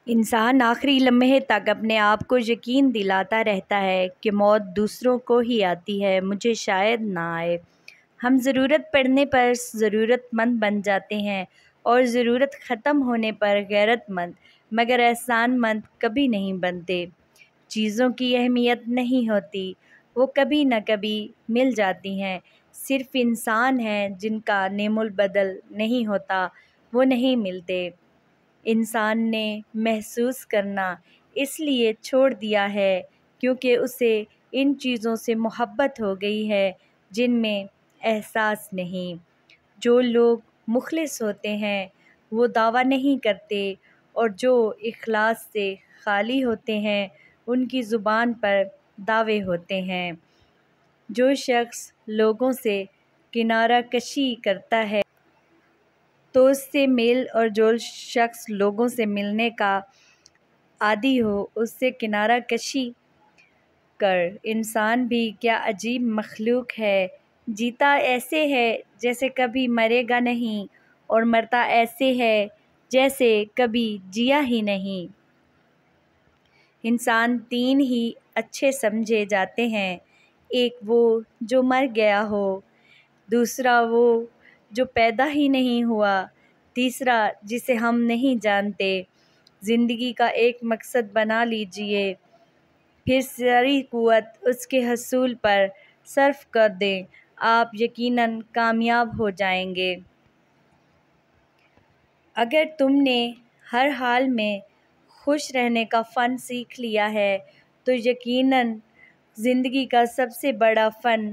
انسان آخری لمحے تک اپنے آپ کو یقین دلاتا رہتا ہے کہ موت دوسروں کو ہی آتی ہے، مجھے شاید نہ آئے۔ ہم ضرورت پڑنے پر ضرورت مند بن جاتے ہیں اور ضرورت ختم ہونے پر غیرت مند، مگر احسان مند کبھی نہیں بنتے۔ چیزوں کی اہمیت نہیں ہوتی، وہ کبھی نہ کبھی مل جاتی ہیں۔ صرف انسان ہیں جن کا نعم البدل نہیں ہوتا، وہ نہیں ملتے۔ انسان نے محسوس کرنا اس لیے چھوڑ دیا ہے کیونکہ اسے ان چیزوں سے محبت ہو گئی ہے جن میں احساس نہیں۔ جو لوگ مخلص ہوتے ہیں وہ دعویٰ نہیں کرتے، اور جو اخلاص سے خالی ہوتے ہیں ان کی زبان پر دعوے ہوتے ہیں۔ جو شخص لوگوں سے کنارہ کشی کرتا ہے تو اس سے مل، اور جو شخص لوگوں سے ملنے کا عادی ہو اس سے کنارہ کشی کر۔ انسان بھی کیا عجیب مخلوق ہے، جیتا ایسے ہے جیسے کبھی مرے گا نہیں، اور مرتا ایسے ہے جیسے کبھی جیا ہی نہیں۔ انسان تین ہی اچھے سمجھے جاتے ہیں، ایک وہ جو مر گیا ہو، دوسرا وہ جو پیدا ہی نہیں ہوا، تیسرا جسے ہم نہیں جانتے۔ زندگی کا ایک مقصد بنا لیجئے، پھر ساری قوت اس کے حصول پر صرف کر دیں، آپ یقیناً کامیاب ہو جائیں گے۔ اگر تم نے ہر حال میں خوش رہنے کا فن سیکھ لیا ہے تو یقیناً زندگی کا سب سے بڑا فن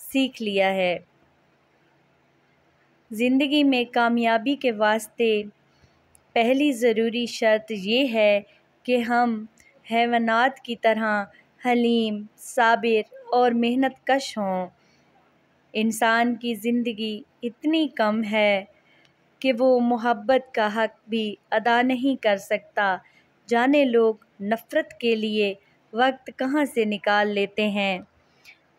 سیکھ لیا ہے۔ زندگی میں کامیابی کے واسطے پہلی ضروری شرط یہ ہے کہ ہم حیوانات کی طرح حلیم، صابر اور محنت کش ہوں۔ انسان کی زندگی اتنی کم ہے کہ وہ محبت کا حق بھی ادا نہیں کر سکتا۔ جانے لوگ نفرت کے لیے وقت کہاں سے نکال لیتے ہیں۔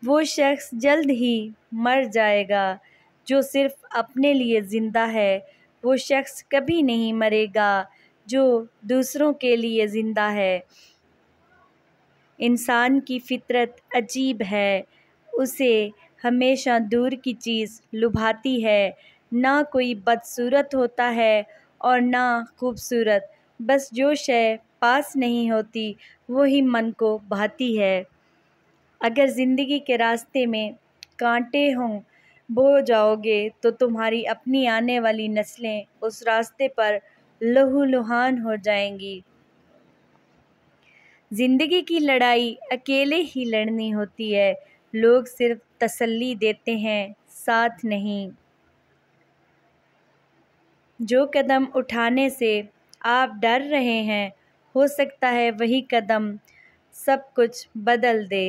وہ شخص جلد ہی مر جائے گا جو صرف اپنے لیے زندہ ہے، وہ شخص کبھی نہیں مرے گا جو دوسروں کے لیے زندہ ہے۔ انسان کی فطرت عجیب ہے، اسے ہمیشہ دور کی چیز لبھاتی ہے۔ نہ کوئی بدصورت ہوتا ہے اور نہ خوبصورت، بس جو شے پاس نہیں ہوتی وہی من کو بھاتی ہے۔ اگر زندگی کے راستے میں کانٹے ہوں، بو جاؤ گے تو تمہاری اپنی آنے والی نسلیں اس راستے پر لہو لہان ہو جائیں گی۔ زندگی کی لڑائی اکیلے ہی لڑنی ہوتی ہے، لوگ صرف تسلی دیتے ہیں، ساتھ نہیں۔ جو قدم اٹھانے سے آپ ڈر رہے ہیں، ہو سکتا ہے وہی قدم سب کچھ بدل دے۔